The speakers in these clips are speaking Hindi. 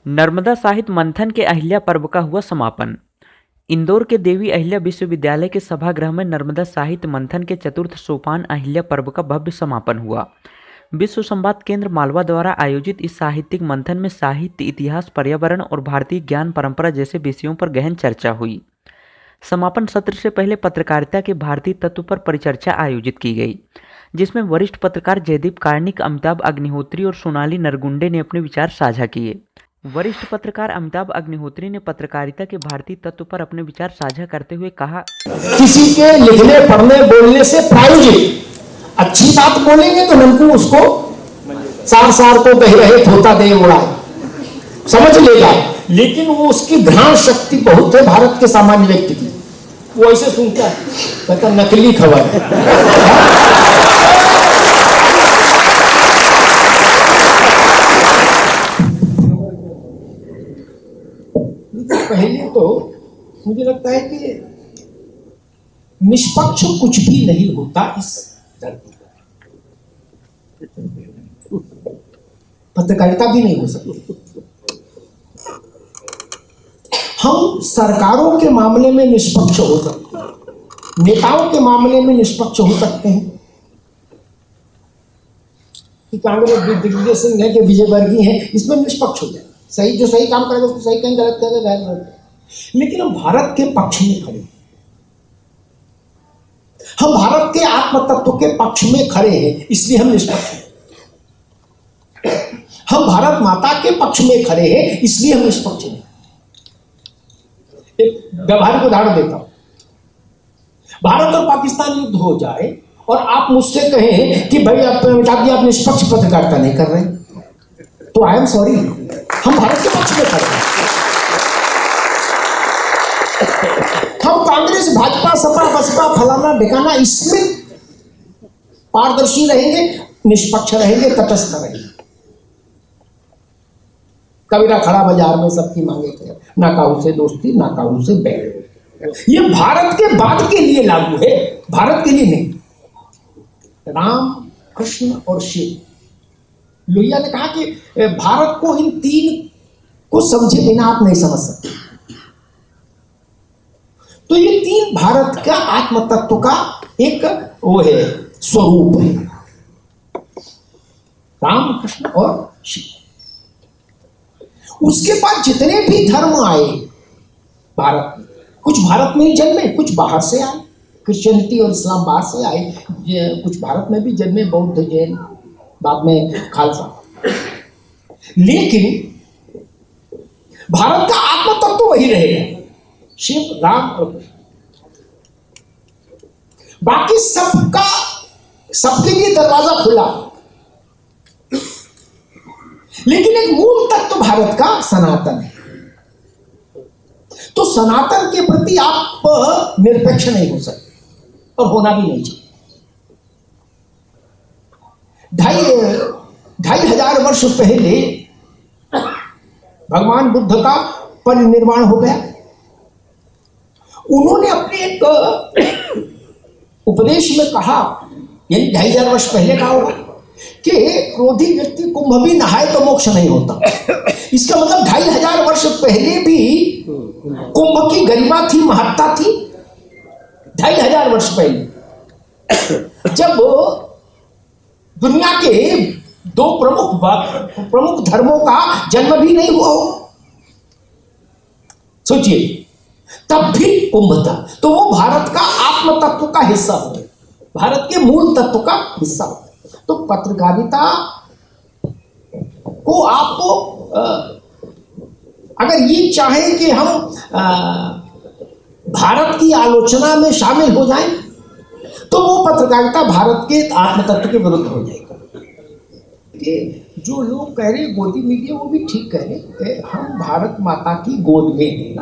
नर्मदा साहित्य मंथन के अहिल्या पर्व का हुआ समापन। इंदौर के देवी अहिल्या विश्वविद्यालय के सभागृह में नर्मदा साहित्य मंथन के चतुर्थ सोपान अहिल्या पर्व का भव्य समापन हुआ। विश्व संवाद केंद्र मालवा द्वारा आयोजित इस साहित्यिक मंथन में साहित्य, इतिहास, पर्यावरण और भारतीय ज्ञान परंपरा जैसे विषयों पर गहन चर्चा हुई। समापन सत्र से पहले पत्रकारिता के भारतीय तत्व पर परिचर्चा आयोजित की गई, जिसमें वरिष्ठ पत्रकार जयदीप कार्णिक, अमिताभ अग्निहोत्री और सोनाली नरगुंडे ने अपने विचार साझा किए। वरिष्ठ पत्रकार अमिताभ अग्निहोत्री ने पत्रकारिता के भारतीय तत्व पर अपने विचार साझा करते हुए कहा, किसी के लिखने, पढ़ने, बोलने से प्रायोजित अच्छी बात बोलेंगे तो ननकू उसको सार सार को कह रहे थोता दे उड़ाए समझ लेगा, लेकिन वो उसकी घ्राण शक्ति बहुत है भारत के सामान्य व्यक्ति की। वो ऐसे सुनता है, कहता नकली खबर है। पहले तो मुझे लगता है कि निष्पक्ष कुछ भी नहीं होता इस धरती पर, पत्रकारिता भी नहीं हो सकती। हम सरकारों के मामले में निष्पक्ष हो सकते हैं, नेताओं के मामले में निष्पक्ष हो सकते हैं कि कांग्रेस दिग्विजय सिंह है कि विजयवर्गीय है, इसमें निष्पक्ष हो जाए, सही जो सही काम करेगा उसको सही कहें, गलत करेगा गलत। लेकिन हम भारत के पक्ष में खड़े, हम भारत के आत्म तत्व के पक्ष में खड़े हैं, इसलिए हम निष्पक्ष हैं। हम भारत माता के पक्ष में खड़े हैं, इसलिए हम निष्पक्ष हैं। एक व्यवहारिक उदाहरण देता हूं, भारत और पाकिस्तान युद्ध हो जाए और आप मुझसे कहें कि भाई आप निष्पक्ष पत्रकारिता नहीं कर रहे, तो आई एम सॉरी, हम भारत के पक्ष में खड़े हैं। हम कांग्रेस, भाजपा, सपा, बसपा, फलाना ढिकाना इसमें पारदर्शी रहेंगे, निष्पक्ष रहेंगे, तटस्थ रहेंगे। कबीरा खड़ा बाजार में सबकी मांगे थे, ना काऊ से दोस्ती ना काऊ से बैर। ये भारत के बाद के लिए लागू है, भारत के लिए नहीं। राम, कृष्ण और शिव, लोहिया ने कहा कि भारत को इन तीन को समझे बिना आप नहीं समझ सकते। तो ये तीन भारत का आत्म तत्व का एक वो है, स्वरूप है, राम, कृष्ण और शिव। उसके बाद जितने भी धर्म आए भारत में, कुछ भारत में ही जन्मे, कुछ बाहर से आए, क्रिश्चियनिटी और इस्लाम बाहर से आए, कुछ भारत में भी जन्मे, बौद्ध, जैन, बाद में खालसा। लेकिन भारत का आत्म तत्व वही रहेगा, शिव, राम और कृष्ण। बाकी सबके लिए दरवाजा खुला, लेकिन एक मूल तत्व भारत का सनातन है। तो सनातन के प्रति आप निरपेक्ष नहीं हो सकते और होना भी नहीं चाहिए। 2500 वर्ष पहले भगवान बुद्ध का परिनिर्वाण हो गया। उन्होंने अपने एक उपदेश में कहा, यानी 2500 वर्ष पहले कहा होगा कि क्रोधी व्यक्ति कुंभ भी नहाए तो मोक्ष नहीं होता। इसका मतलब 2500 वर्ष पहले भी कुंभ की गरिमा थी, महत्ता थी। 2500 वर्ष पहले जब दुनिया के दो प्रमुख धर्मों का जन्म भी नहीं हुआ हो, सोचिए, तब भी कुंभ था। तो वो भारत का आत्म तत्व का हिस्सा हो, भारत के मूल तत्व का हिस्सा हो। तो पत्रकारिता को आपको अगर ये चाहे कि हम भारत की आलोचना में शामिल हो जाएं, तो वो पत्रकारिता भारत के आत्म तत्व के विरुद्ध हो जाएगी। जो लोग कह रहे गोदी मीडिया, वो भी ठीक कह रहे, हम भारत माता की गोद में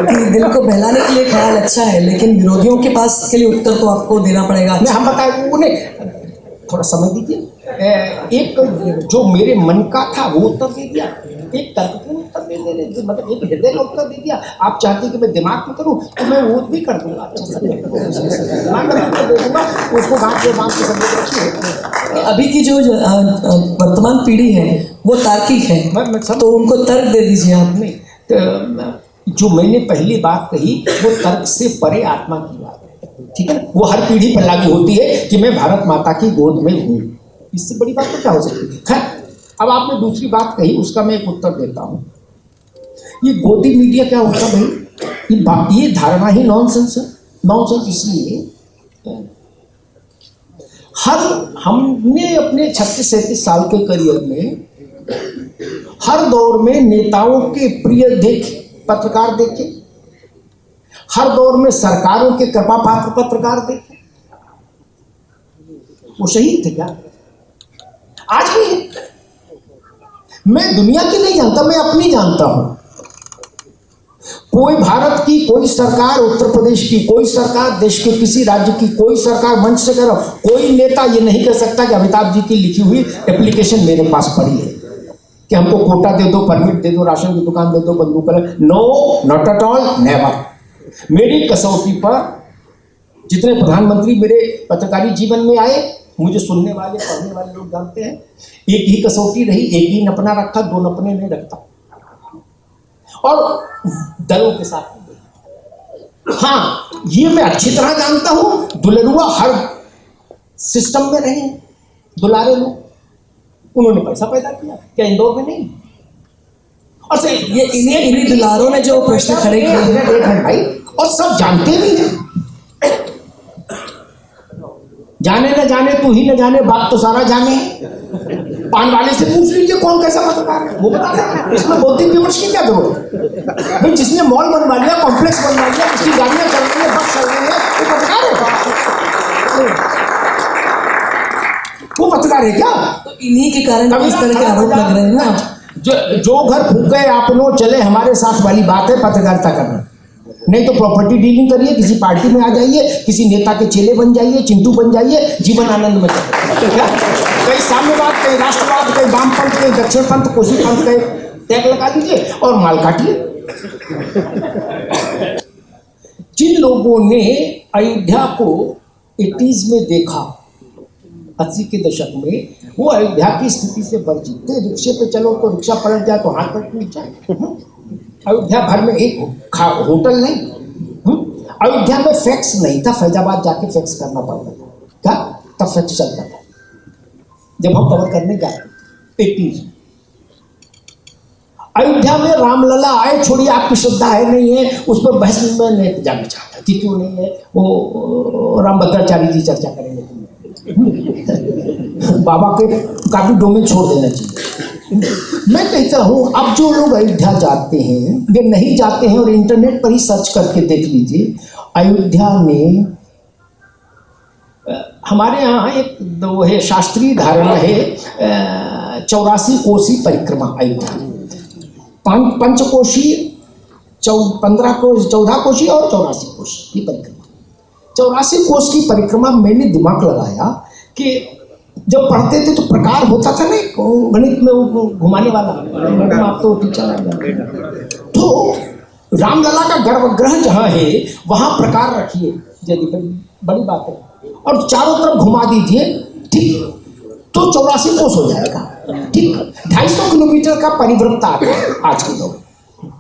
कि दिल को बहलाने के लिए ख्याल अच्छा है, लेकिन विरोधियों के पास के लिए उत्तर तो आपको देना पड़ेगा। हम बताए, उन्हें थोड़ा समय दीजिए। एक जो मेरे मन का था वो उत्तर दे दिया, एक तर्कपूर्ण उत्तर दे दे, मतलब एक हृदय का उत्तर दे दिया। आप चाहते कि मैं दिमाग में करूं तो मैं वो भी कर दूंगा, अच्छा दिमाग में उत्तर दे दूंगा। उसको बांध के सब लोग रखिए। अभी की जो वर्तमान पीढ़ी है वो तार्किक है, मैं सब तो उनको तर्क दे दीजिए आप। नहीं, तो जो मैंने पहली बात कही वो तर्क से परे आत्मा की बात है, ठीक है। वो हर पीढ़ी पर लागू होती है कि मैं भारत माता की गोद में हूँ, इससे बड़ी बात तो क्या हो सकती है। खैर, अब आपने दूसरी बात कही, उसका मैं एक उत्तर देता हूँ। ये गोदी मीडिया क्या होता भाई, ये धारणा ही नॉनसेंस है। नॉनसेंस इसलिए हमने अपने 36-37 साल के करियर में हर दौर में नेताओं के प्रिय देखे, पत्रकार देखे, हर दौर में सरकारों के कृपा पात्र पत्रकार देखे। वो शहीद थे क्या? आज भी है। मैं दुनिया की नहीं जानता, मैं अपनी जानता हूं। कोई भारत की कोई सरकार, उत्तर प्रदेश की कोई सरकार, देश के किसी राज्य की कोई सरकार मंच से करो, कोई नेता ये नहीं कह सकता कि अमिताभ जी की लिखी हुई एप्लीकेशन मेरे पास पड़ी है कि हमको कोटा दे दो, परमिट दे दो, राशन की दुकान दे दो, बंदूक। No, not at all, never. मेरी कसौटी पर जितने प्रधानमंत्री मेरे पत्रकारी जीवन में आए, मुझे सुनने वाले पढ़ने वाले लोग जानते हैं, एक ही कसौटी रही, एक ही नपना रखा, दो नपने नहीं रखता। और दलों के साथ हाँ, ये मैं अच्छी तरह जानता हूं, दुलरुआ हर सिस्टम में रहे, दुलारे लोग, उन्होंने पैसा पैदा किया, क्या इंदौर में नहीं? और से ये इन्हीं दुलारों ने जो प्रश्न खड़े किए भाई, और सब जानते भी हैं। जाने न जाने तू ही न जाने, बात तो सारा जाने। पान वाले से पूछ लीजिए कौन कैसा पत्रकार है, वो बता देगा। इसमें बौद्धिक विमर्श की क्या जरूरत है भाई? जिसने मॉल बनवा लिया, कॉम्प्लेक्स बनवा लिया, जिसकी गाड़ियां चल रही है, बस चल रही है, वो पत्रकार है? वो पत्रकार है क्या? तो इन्हीं के कारण इस तरह के आरोप लग रहे हैं ना। जो घर फूके आपनो चले हमारे साथ वाली बात है पत्रकारिता करना। नहीं तो प्रॉपर्टी डीलिंग करिए, किसी पार्टी में आ जाइए, किसी नेता के चेले बन जाइए, चिंटू बन जाइए, जीवन आनंद में चलिए। कहीं साम्यवाद, कहीं राष्ट्रवाद, कहीं वामपंथ, कहीं दक्षिणपंथ, कोसी पंथ, कहीं टैग लगा दीजिए और माल काटिए। जिन लोगों ने अयोध्या को 80s में देखा, 80 के दशक में, वो अयोध्या की स्थिति से वर्जित थे। रिक्शे पे चलो तो रिक्शा पलट जाए तो हाथ पर टूट जाए। अयोध्या भर में एक होटल नहीं, अयोध्या में फैक्स नहीं था, फैजाबाद जाके फैक्स करना पड़ता था। क्या तब फैक्स चलता था जब हम कवर करने जाते 80s। अयोध्या में रामलला आए, छोड़िए आपकी श्रद्धा है नहीं है, उस पर बहस में नहीं जाना चाहता कि क्यों नहीं है, वो रामभद्राचार्य जी चर्चा करेंगे। बाबा के काफी डोमेन छोड़ देना चाहिए। मैं कहता हूं, अब जो लोग अयोध्या जाते हैं, वे नहीं जाते हैं, और इंटरनेट पर ही सर्च करके देख लीजिए। अयोध्या में हमारे यहाँ एक वो है, शास्त्रीय धारणा है, 84 कोसी परिक्रमा अयोध्या, पंचकोशी, 14 कोशी और 84 कोश की परिक्रमा। 84 कोश की परिक्रमा मैंने दिमाग लगाया कि जब पढ़ते थे तो प्रकार होता था ना गणित में, वो घुमाने वाला, आप तो टीचर है, तो रामलला का गर्भगृह जहाँ है वहाँ प्रकार रखिए, यदि बड़ी बात है, और चारों तरफ घुमा दीजिए, ठीक, तो 84 कोस हो जाएगा। ठीक, 250 किलोमीटर का परिवृत्त आता है आज के दौर में।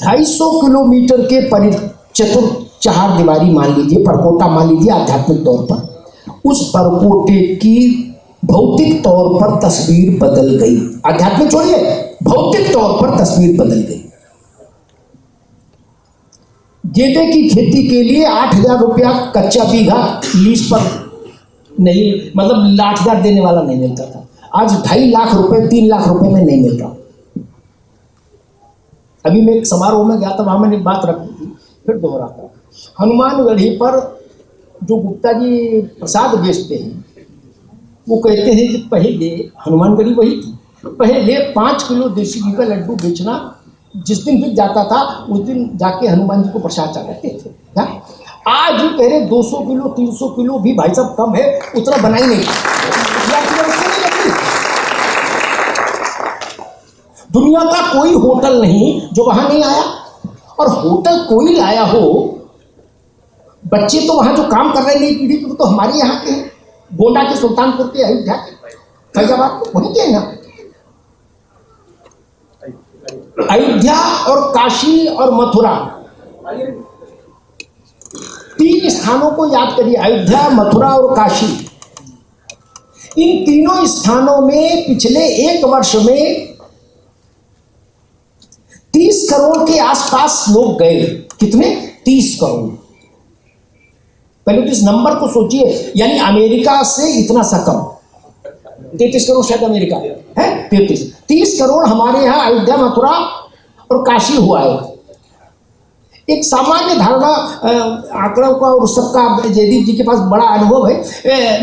250 किलोमीटर के चतुर चार दीवारी मान लीजिए, परकोटा मान लीजिए, आध्यात्मिक तौर पर उस परकोटे की भौतिक तौर पर तस्वीर बदल गई। आध्यात्मिक छोड़िए, भौतिक तौर पर तस्वीर बदल गई। गेंदे की खेती के लिए 8,000 रुपया कच्चा बीघा लीज पर नहीं, मतलब 8,000 देने वाला नहीं मिलता था। आज 2.5 लाख रुपए, 3 लाख रुपए में नहीं मिल रहा। अभी मैं एक समारोह में गया था, वहां मैंने बात रखी थी, फिर दोहराता। हनुमानगढ़ी पर जो गुप्ता जी प्रसाद बेचते हैं, वो कहते हैं कि पहले हनुमानगढ़ी वही थी, पहले 5 किलो देसी घी का लड्डू बेचना, जिस दिन बिक जाता था उस दिन जाके हनुमान जी को प्रसाद चढ़ाते थे। क्या आज भी कह रहे 200 किलो 300 किलो भी भाई साहब कम है, उतना बनाई नहीं। दुनिया का कोई होटल नहीं जो वहां नहीं आया, और होटल कोई लाया हो बच्चे तो वहां जो काम कर रहे हैं नई पीढ़ी के, तो हमारे यहाँ के हैं, गोंडा के, सुल्तानपुर के, अयोध्या के, फैजाबाद के, वहीं के हैं ना। अयोध्या और काशी और मथुरा, 3 स्थानों को याद करिए, अयोध्या, मथुरा और काशी। इन तीनों स्थानों में पिछले 1 वर्ष में 30 करोड़ के आसपास लोग गए। कितने? 30 करोड़। पहले तो इस नंबर को सोचिए, यानी अमेरिका से इतना सा कम, 33 करोड़ शायद अमेरिका है, 30 करोड़ हमारे यहाँ अयोध्या, मथुरा और काशी हुआ है। एक सामान्य धारणा आंकड़ों का और सबका, जयदीप जी के पास बड़ा अनुभव है,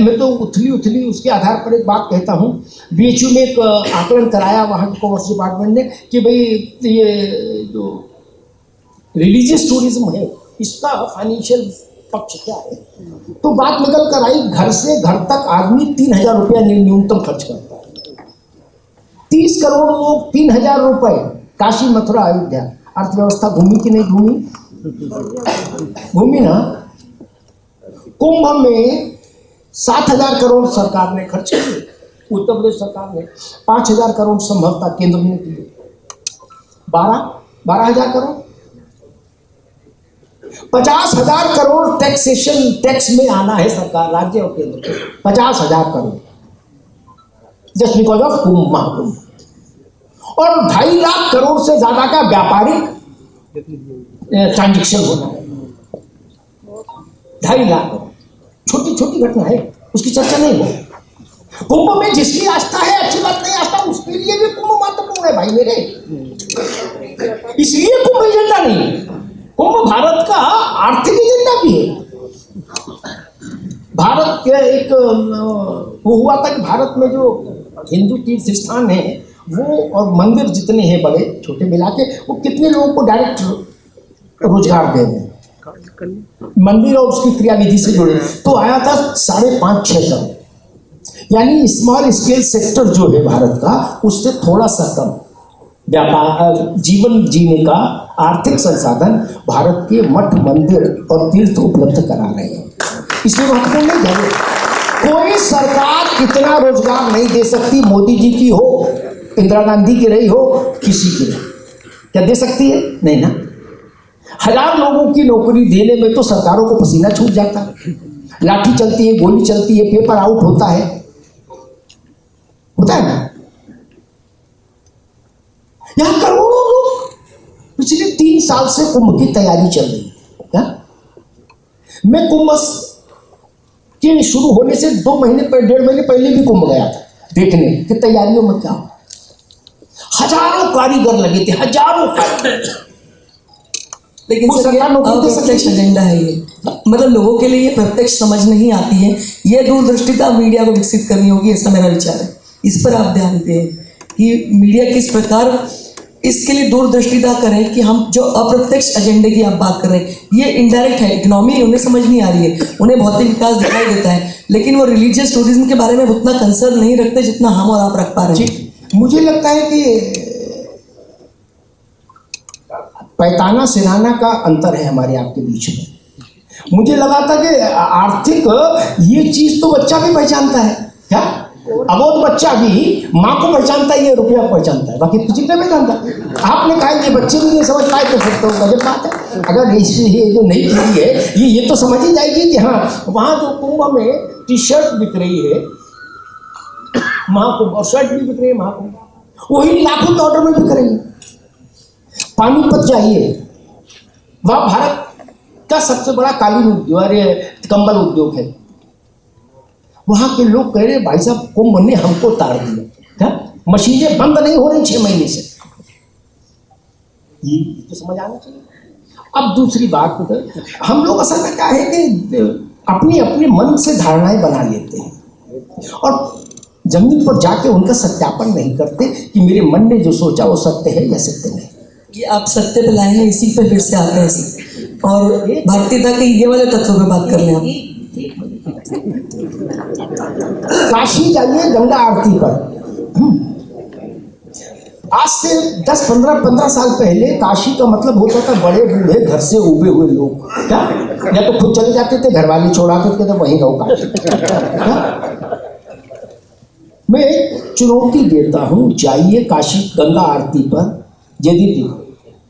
मैं तो उथली उसके आधार पर एक बात कहता हूँ। बीएचयू में एक आकलन कराया वहाँ के कॉमर्स डिपार्टमेंट ने कि भाई ये जो रिलीजियस टूरिज्म है इसका फाइनेंशियल पक्ष क्या है, तो बात निकल कर आई, घर से घर तक आदमी 3,000 रुपया न्यूनतम खर्च करता है। 30 करोड़ लोग 3,000 रुपये, काशी, मथुरा, अयोध्या। अर्थव्यवस्था घूमी कि नहीं घूमी? घूमी ना। कुंभ में 7,000 करोड़ सरकार ने खर्च किए, उत्तर प्रदेश सरकार ने 5,000 करोड़ संभवतः केंद्र ने दिए, 12,000 करोड़, 50,000 करोड़ टैक्सेशन, टैक्स में आना है सरकार, राज्य और केंद्र को, 50,000 करोड़ जस्ट बिकॉज ऑफ कुंभ, महाकुंभ। और 2.5 लाख करोड़ से ज्यादा का व्यापारिक ट्रांजेक्शन होना है। 2.5 लाख करोड़, छोटी छोटी घटना है, उसकी चर्चा नहीं है। कुंभ में जिसकी आस्था है, अच्छी बात नहीं, आस्था उसके लिए भी कुंभ महत्वपूर्ण है भाई मेरे, इसलिए कुंभ एजेंडा नहीं है। कुंभ भारत का आर्थिक एजेंडा भी है। भारत के एक वो हुआ था कि भारत में जो हिंदू तीर्थ स्थान है वो और मंदिर जितने हैं बड़े छोटे मिला के, वो कितने लोगों को डायरेक्ट रोजगार दे रहे हैं मंदिर और उसकी क्रियाविधि से जुड़े, तो आया था 5.5-6 करोड़। यानी स्मॉल स्केल सेक्टर जो है भारत का, उससे थोड़ा सा कम व्यापार, जीवन जीने का आर्थिक संसाधन भारत के मठ, मंदिर और तीर्थ उपलब्ध करा रहे हैं। इसलिए महत्वपूर्ण नहीं है, कोई सरकार इतना रोजगार नहीं दे सकती, मोदी जी की हो, इंदिरा गांधी की रही हो, किसी की नहीं। क्या दे सकती है? नहीं ना। 1000 लोगों की नौकरी देने में तो सरकारों को पसीना छूट जाता है, लाठी चलती है, गोली चलती है, पेपर आउट होता है ना। यहां करोड़ों लोग पिछले 3 साल से कुंभ की तैयारी चल रही है। मैं कुंभ के शुरू होने से 2 महीने 1.5 महीने पहले भी कुंभ गया था देखने कि तैयारियों में क्या। हजारों कारीगर लगे थे, हजारों कारीगर। लेकिन सर ये अप्रत्यक्ष एजेंडा है, ये मतलब लोगों के लिए ये प्रत्यक्ष समझ नहीं आती है। ये दूरदृष्टिता मीडिया को विकसित करनी होगी, ऐसा मेरा विचार है। इस पर आप ध्यान दें कि मीडिया किस प्रकार इसके लिए दूरदृष्टिता करें कि हम जो अप्रत्यक्ष एजेंडे की आप बात कर रहे हैं, ये इनडायरेक्ट है। इकोनॉमी उन्हें समझ नहीं आ रही है, उन्हें भौतिक विकास दिखाई देता है, लेकिन वो रिलीजियस टूरिज्म के बारे में उतना कंसर्न नहीं रखते जितना हम और आप रख पा रहे हैं। मुझे लगता है कि पैताना सिराना का अंतर है हमारे आपके बीच में। मुझे लगा था कि आर्थिक ये चीज तो बच्चा भी पहचानता है, क्या अबोध बच्चा भी माँ को पहचानता है, ये रुपया पहचानता है, बाकी कुछ नहीं पहचानता। आपने कहा ये बच्चे भी नहीं समझ पाए तो फिर तो गजब बात है। अगर ये जो नई पीढ़ी है ये तो समझ ही जाएगी कि हाँ, वहाँ जो कुंभ में टी शर्ट बिक रही है महाकुंभ, और शर्ट भी बिक रही है महाकुंभ, वही लाखों के ऑर्डर में बिक रही है। पानीपत जाइए, वह भारत का सबसे बड़ा कालीन उद्योग और कंबल उद्योग है। वहां के लोग कह रहे भाई साहब कुंभ ने हमको तार दिया, क्या मशीनें बंद नहीं हो रही 6 महीने से, ये तो समझ आना चाहिए। अब दूसरी बात तो हम लोग असल में क्या है कि अपनी अपने मन से धारणाएं बना लेते हैं और जमीन पर जाके उनका सत्यापन नहीं करते कि मेरे मन ने जो सोचा वो सत्य है या सत्य नहीं। ये आप सत्य पे लाए हैं, इसी पे फिर से आते हैं और भारतीयता के ये वाले तत्वों पे बात कर लें आप। काशी जाइए गंगा आरती पर, आज से 10-15 साल पहले काशी का मतलब होता था बड़े बूढ़े घर से उबे हुए लोग। क्या या तो खुद चले जाते थे, घर वाले छोड़ाते थे, तो वहीं रहो। मैं चुनौती देता हूँ, जाइए काशी गंगा आरती पर, यदि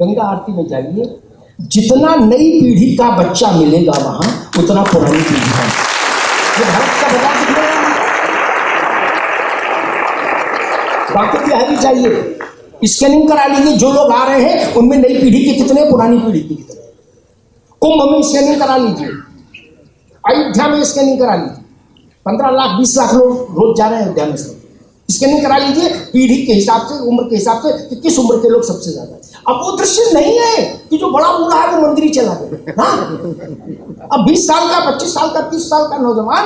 गंगा आरती में जाइए, जितना नई पीढ़ी का बच्चा मिलेगा वहां उतना पुरानी पीढ़ी का। ये भारत का बता दिखेगा। बाकी बिहारी चाहिए, स्कैनिंग करा लीजिए, जो लोग आ रहे हैं उनमें नई पीढ़ी के कितने, पुरानी पीढ़ी के कितने। कुंभ में स्कैनिंग करा लीजिए, अयोध्या में स्कैनिंग करा लीजिए, 15 लाख 20 लाख लोग रोज जा रहे हैं अयोध्या में। स्कैनिंग करा लीजिए पीढ़ी के हिसाब से, उम्र के हिसाब से कि किस उम्र के लोग सबसे ज्यादा। अब वो दृश्य नहीं है कि जो बड़ा बूढ़ा है वो मंदिर ही चला गया। हाँ? अब 20 साल का, 25 साल का, 30 साल का नौजवान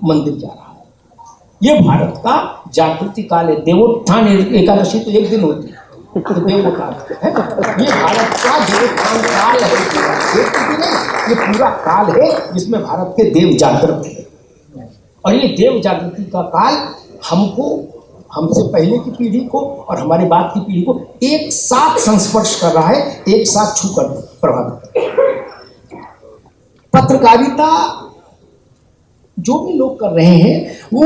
मंदिर जा रहा है। ये भारत का जागृति काल है। देवोत्थान एकादशी तो एक दिन होती है, तो देवोत्थान ये भारत का देवोत्थान काल है। ये पूरा काल है जिसमें भारत के देव जागृत है। और ये देव जागृति का काल हमको, हमसे पहले की पीढ़ी को और हमारे बाद की पीढ़ी को एक साथ संस्पर्श कर रहा है, एक साथ छू कर प्रभावित कर रहा है। पत्रकारिता जो भी लोग कर रहे हैं वो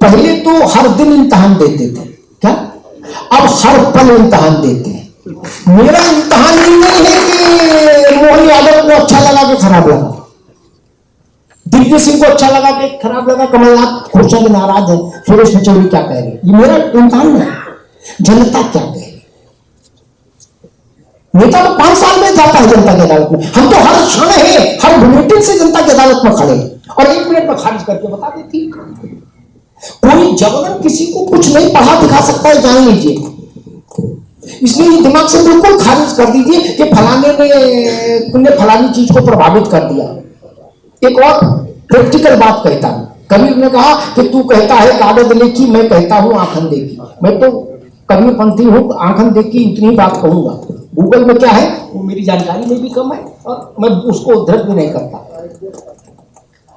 पहले तो हर दिन इम्तिहान देते थे, क्या अब हर पल इम्तिहान देते हैं। मेरा इम्तिहान ही नहीं है कि मोहन यादव को अच्छा लगा कि खराब लगा, दिग्विजय सिंह को अच्छा लगा कि खराब लगा, कमलनाथ खुश है कि नाराज है, सुरेश पचौरी क्या कह रहे हैं, ये मेरा इम्तिहान नहीं। जनता क्या कह रही, नेता तो 5 साल में जाता है जनता की अदालत में, हम तो हर क्षण है, हर बुलेटिन से जनता की अदालत में खड़े और 1 मिनट में खारिज करके बता देती। कोई जबरन किसी को कुछ नहीं पढ़ा दिखा सकता है, जान लीजिए। इसलिए ये दिमाग से बिल्कुल खारिज कर दीजिए कि फलाने ने फलानी चीज को प्रभावित कर दिया। एक और प्रैक्टिकल बात कहता हूं, कबीर ने कहा कि तू कहता है कागज लेखी, मैं कहता हूं आंखन देखी। मैं तो कबीरपंथी हूं, आंखन देखी इतनी बात कहूंगा। गूगल में क्या है वो मेरी जानकारी में भी कम है और मैं उसको उद्धृत भी नहीं करता।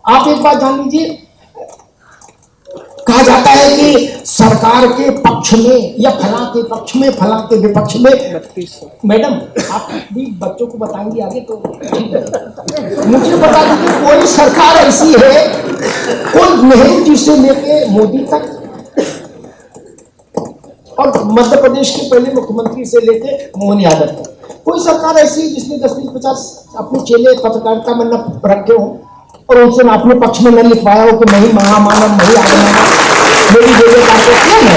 आप एक बात जान लीजिए, कहा जाता है कि सरकार के पक्ष में या फला के पक्ष में, फला के विपक्ष में। मैडम आप भी बच्चों को बताएंगे आगे तो ठीक है। मुझे बता दीजिए कोई सरकार ऐसी है, कोई नेहरू जी से लेके मोदी तक और मध्य प्रदेश के पहले मुख्यमंत्री से लेके मोहन यादव तक, कोई सरकार ऐसी है जिसने 10-20-50 अपने चेले पत्रकारिता में न रखे हो और उनसे अपने पक्ष में न लिखवाया हो कि मैं ही महामानव, मैं ही आगमानव, मेरी जगह कार्य क्यों है।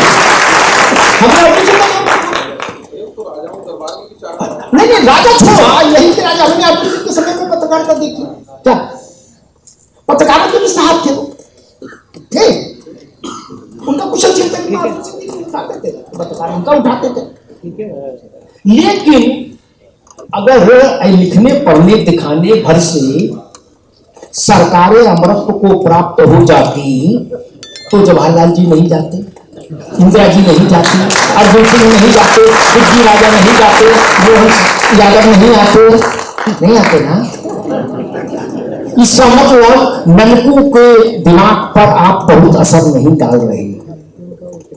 नहीं राजा छोड़ा, यही के राजा हमने आप के समय में पत्रकारिता देखी। क्या पत्रकारों के भी साहब थे, उनका कुशल चिंतन उठाते थे, पत्रकार उनका उठाते थे। लेकिन अगर लिखने पढ़ने दिखाने भर से सरकारें अमरत्व को प्राप्त हो जाती तो जवाहरलाल जी नहीं जाते, इंदिरा जी नहीं जाती, अर्जुन सिंह नहीं जाते, शिवजी राजा नहीं जाते, मोहन यादव नहीं आते ना। इसका मतलब ननकू के दिमाग पर आप बहुत असर नहीं डाल रहे।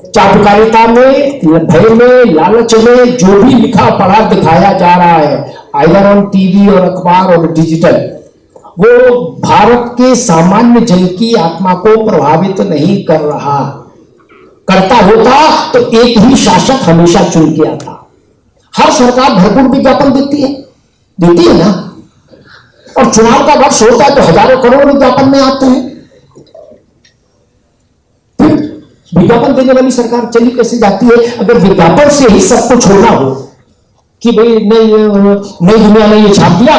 चाटुकारिता में, भय में, लालच में जो भी लिखा पढ़ा दिखाया जा रहा है, आइदर ऑन टीवी और अखबार और डिजिटल, वो भारत के सामान्य जन की आत्मा को प्रभावित नहीं कर रहा। करता होता तो एक ही शासक हमेशा चुन के आता। हर सरकार भरपूर विज्ञापन देती है ना, और चुनाव का वर्ष होता है तो हजारों करोड़ विज्ञापन में आते हैं। फिर विज्ञापन देने वाली सरकार चली कैसे जाती है अगर विज्ञापन से ही सबको छोड़ना हो कि भाई नई दुनिया ने ये छाप दिया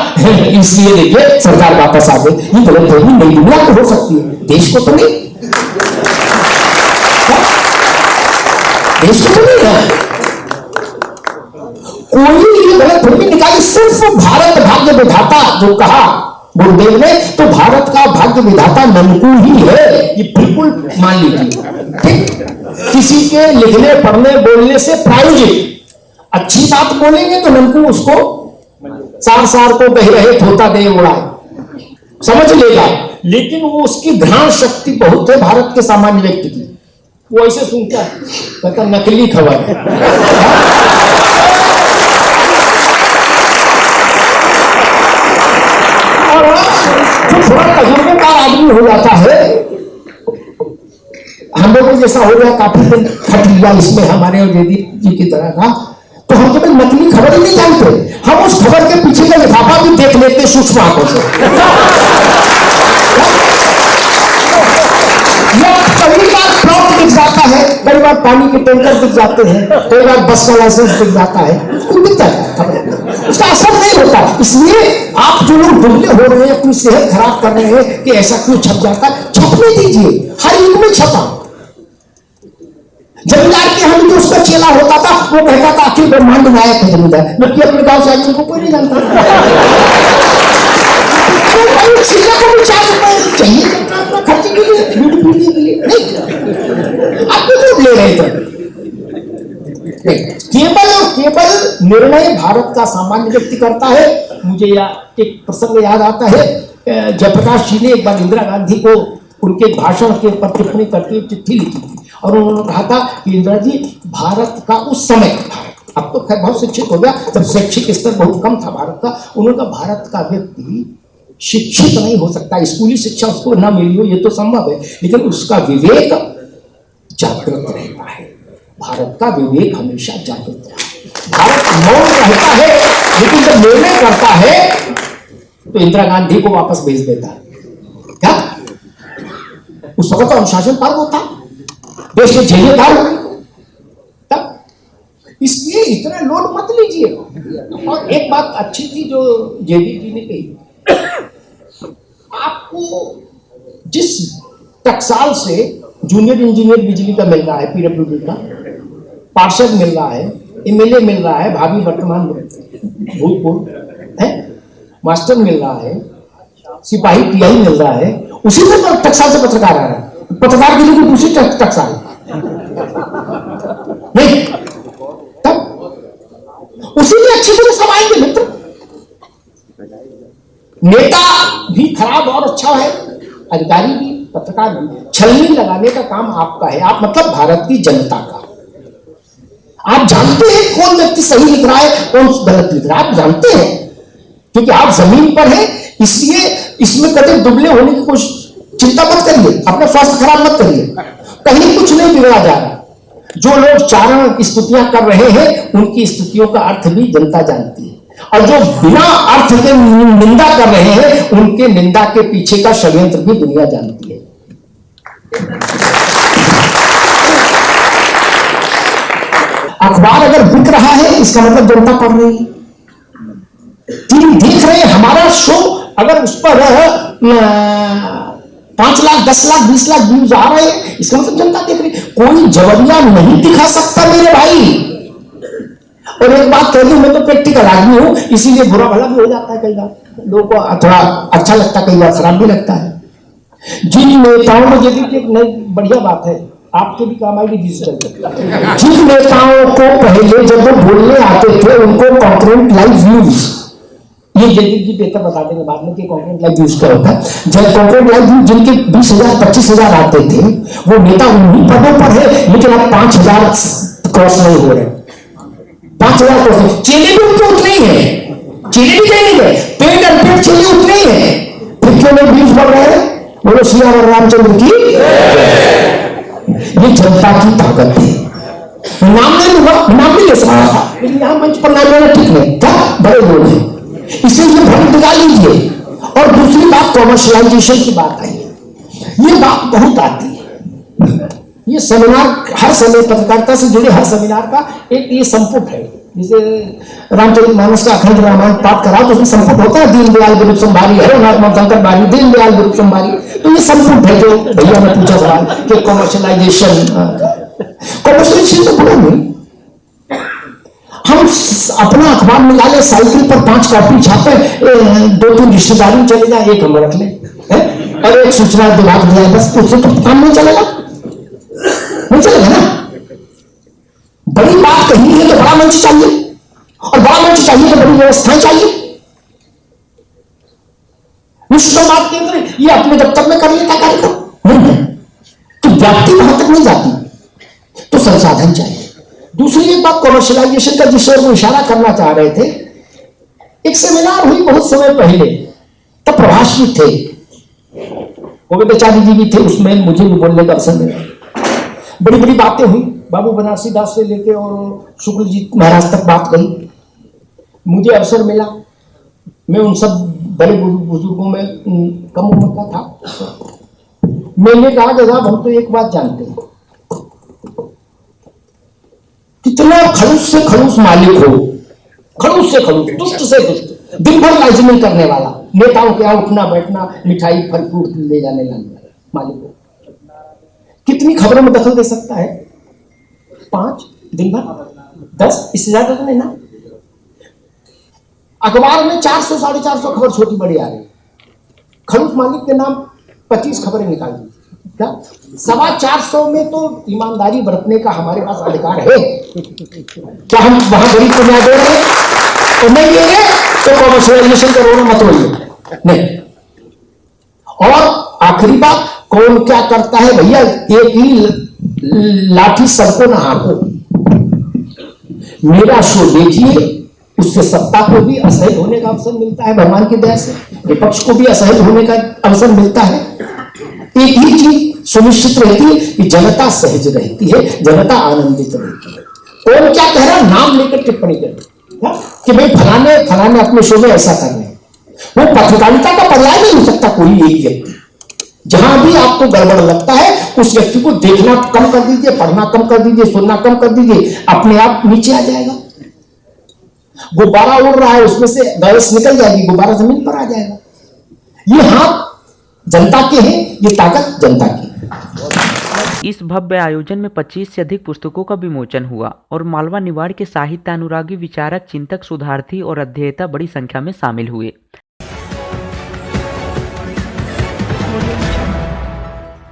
इसलिए देखिए सरकार वापस आ गई। ये गलत है। नई दुनिया तो हो सकती है, देश को तो नहीं, देश को तो नहीं है। कोई ये गलत फहमी निकाली। सिर्फ भारत भाग्य विधाता जो कहा गुरुदेव ने, तो भारत का भाग्य विधाता ननकू ही है, ये बिल्कुल मान लीजिए। ठीक, किसी के लिखने पढ़ने बोलने से प्रायोजित अच्छी बात बोलेंगे तो ननकू उसको सार को बह रहे होता दे उड़ाए समझ लेगा, लेकिन वो उसकी घ्राण शक्ति बहुत है भारत के सामान्य व्यक्ति की। वो ऐसे सुनता है, कहता नकली खबर है। और जो थोड़ा तजुर्बेकार आदमी हो जाता है, हम लोगों को जैसा हो गया, काफी दिन खट लिया इसमें हमारे और जयदीप जी की तरह का, तो हम केवल नकली खबर ही नहीं जानते, हम उस खबर के पीछे का लिफाफा भी देख लेते सूक्ष्म आंखों से। कई बार प्लॉट दिख जाता है, कई बार पानी के टैंकर दिख जाते हैं, कई बार बस का लाइसेंस दिख जाता है, दिखता है, उसका असर नहीं होता। इसलिए आप जो लोग दुबले हो रहे हैं, अपनी सेहत खराब कर रहे हैं कि ऐसा क्यों छप जाता है, छपने दीजिए, हर युग में छपा। जमींदार के हम जो उसका चेला होता था, वो कहता था अखिल ब्रह्मांड नायक है जमींदार, जबकि अपने गांव से आदमी को कोई नहीं जानता। को भी 4 रुपए चाहिए अपना खर्चे के लिए, दूध पीने के लिए नहीं, आप क्यों ले रहे थे? केवल और केवल निर्णय भारत का सामान्य व्यक्ति करता है। मुझे एक प्रसंग याद आता है, जयप्रकाश जी ने एक बार इंदिरा गांधी को उनके भाषण के ऊपर टिप्पणी करके एक चिट्ठी लिखी थी, और उन्होंने कहा था कि इंदिरा जी, भारत का उस समय, अब तो खैर बहुत शिक्षित हो गया, तब शैक्षिक स्तर बहुत कम था भारत का, उन्होंने कहा भारत का व्यक्ति शिक्षित नहीं हो सकता, स्कूली शिक्षा उसको ना मिली हो ये तो संभव है, लेकिन उसका विवेक जागृत रहता है। भारत का विवेक हमेशा जागृत रहता है। भारत मौन रहता है, लेकिन जब निर्णय करता है तो इंदिरा गांधी को वापस भेज देता है। क्या उस वक्त तो अनुशासन पर्व था, देश में झेले था, तब इसलिए इतना लोड मत लीजिए। और एक बात अच्छी थी जो जयदीप जी ने कही, आपको जिस टकसाल से जूनियर इंजीनियर बिजली का मिल रहा है, पीडब्ल्यूडी का, पार्षद मिल रहा है, एमएलए मिल रहा है, भाभी वर्तमान भूतपूर्व है, मास्टर मिल रहा है, सिपाही पीआई मिल रहा है, उसी में टकसाल से पत्रकार आ रहा है, पत्रकार के लिए दूसरी टकसाल नहीं, तब उसी में अच्छी तरह सब आएंगे मित्र। नेता भी खराब और अच्छा है, अधिकारी भी, पत्रकार भी, छलनी लगाने का काम आपका है। आप मतलब भारत की जनता का, आप जानते हैं कौन व्यक्ति सही लिख रहा है, कौन गलत लिख रहा है, आप जानते हैं, क्योंकि आप जमीन पर हैं। इसलिए इसमें कभी दुबले होने की कोशिश, चिंता मत करिए, अपना स्वास्थ्य खराब मत करिए, कहीं कुछ नहीं बिगड़ा जा रहा। जो लोग चारण स्तुतियां कर रहे हैं, उनकी स्तुतियों का अर्थ भी जनता जानती है, और जो बिना अर्थ के निंदा कर रहे हैं, उनके निंदा के पीछे का षड्यंत्र भी दुनिया जानती है। अखबार अगर बिक रहा है, इसका मतलब जनता पढ़ रही है। टीवी देख रहे हैं, हमारा शो अगर उस पर 5 लाख 10 लाख 20 लाख व्यूज आ रहे हैं, इसका मतलब जनता देख रही है। कोई जबरिया नहीं दिखा सकता मेरे भाई। और एक बात कह दूं, मैं तो प्रैक्टिकल आदमी हूं, इसीलिए बुरा भला भी हो जाता है, कई बार लोगों को थोड़ा अच्छा लगता है, कई बार खराब भी लगता है। जिन नेताओं में, यदि एक नई बढ़िया बात है, आपके भी काम आएगी डिजिटल। जिन नेताओं को पहले जब वो बोलने आते थे, उनको कॉन्क्रीट लाइव व्यूज, ये जयदीप जी बेहतर बता देंगे बाद में कि कॉन्क्रीट लाइव व्यूज क्या होता है। जब कॉन्क्रीट लाइव व्यूज जिनके 20,000 25,000 आते थे, वो नेता उन्हीं पदों पर है, लेकिन अब 5,000 क्रॉस नहीं हो रहे, 5,000 क्रॉस। चेले भी उतने उतने ही है, चेले भी कहीं नहीं गए, पेट अनपेट चेले उतने ही है, फिर क्यों नहीं व्यूज बढ़ रहे हैं? बोलो सियावर रामचंद्र की। ये जनता की ताकत है। नाम नहीं लूंगा, नाम नहीं ले सकता था, लेकिन यहां मंच पर नाम लेना ठीक नहीं क्या, बड़े लोग हैं, इसलिए ये भ्रम निकाल लीजिए। और दूसरी बात, कॉमर्शलाइजेशन की बात आई, ये बात बहुत आती है। ये सेमिनार, हर समय पत्रकारिता से जुड़े हर सेमिनार का एक ये संपुट है। जैसे रामचरितमानस का अखंड रामायण पाठ करा तो उसमें संपुट होता है, दीनदयाल विरूप संभारी है, शंकर बारी, दीनदयाल विरूप संभारी, तो ये संपुट है। जो भैया ने पूछा सवाल कि कॉमर्शलाइजेशन, कॉमर्शलाइजेशन तो बुरा नहीं, हम अपना अखबार निकाले, साइकिल पर 5 कॉपी छापे, 2-3 रिश्तेदारी चले जाए, एक हम रख ले, और एक सूचना विभाग दिया, बस उससे तो काम नहीं चलेगा, नहीं चलेगा ना। बड़ी बात कही है तो बड़ा मंच चाहिए, और बड़ा मंच चाहिए तो बड़ी व्यवस्थाएं चाहिए। विश्व बात के अंदर ये अपने दफ्तर में कर लेता कार्यक्रम नहीं है, तो व्याप्ति वहां तक नहीं जाती। संसाधन चाहिए। दूसरी एक बात कॉमर्शलाइजेशन का जिस ओर वो इशारा करना चाह रहे थे, एक सेमिनार हुई बहुत समय पहले, तब प्रभाष भी थे, गोविंदाचार्य जी भी थे, उसमें मुझे भी बोलने का अवसर मिला। बड़ी बड़ी बातें हुई, बाबू बनारसी दास से लेके और शुक्ल जी महाराज तक बात गई। मुझे अवसर मिला, मैं उन सब बड़े बुजुर्गों में कम उम्र का था। मैंने कहा कि साहब हम तो एक बात जानते हैं, कितना खड़ूस से खड़ूस मालिक हो, खड़ूस से खड़ूस, दुष्ट से दुष्ट, दिन भर लाइजनिंग करने वाला, नेताओं के यहाँ उठना बैठना, मिठाई फल फ्रूट ले जाने लाने वाला मालिक हो, कितनी खबरों में दखल दे सकता है? 5 दिन भर 10, इससे ज्यादा तो नहीं ना। अखबार में 400 450 खबर छोटी बड़ी आ रही, खड़ूस मालिक के नाम 25 खबरें निकाल दी। क्या 425 में तो ईमानदारी बरतने का हमारे पास अधिकार है? क्या हम वहां गरीब को न्याय दे रहे हैं? तो नहीं देंगे तो कॉमर्शियलाइजेशन का रोना मत रोइए, नहीं। और आखिरी बात, कौन क्या करता है भैया, एक ही लाठी सबको ना हाको। मेरा शो देखिए, उससे सत्ता को भी असहज होने का अवसर मिलता है भगवान की दया से, विपक्ष को भी असहज होने का अवसर मिलता है। एक ही चीज सुनिश्चित रहती है कि जनता सहज रहती है, जनता आनंदित रहती है। कौन क्या कह रहा है, नाम लेकर टिप्पणी कर कि भाई फलाने फलाने अपने शो में ऐसा कर रहे हैं, वो पत्रकारिता का पर्याय नहीं हो सकता कोई एक व्यक्ति। जहां भी आपको गड़बड़ लगता है, उस व्यक्ति को देखना कम कर दीजिए, पढ़ना कम कर दीजिए, सुनना कम कर दीजिए, अपने आप नीचे आ जाएगा। गुब्बारा उड़ रहा है, उसमें से गैस निकल जाएगी, गुब्बारा जमीन पर आ जाएगा। ये हाथ जनता के हैं, ये ताकत जनता की। इस भव्य आयोजन में 25 से अधिक पुस्तकों का विमोचन हुआ और मालवा निवाड़ के साहित्य अनुरागी, विचारक, चिंतक, शोधार्थी और अध्येता बड़ी संख्या में शामिल हुए।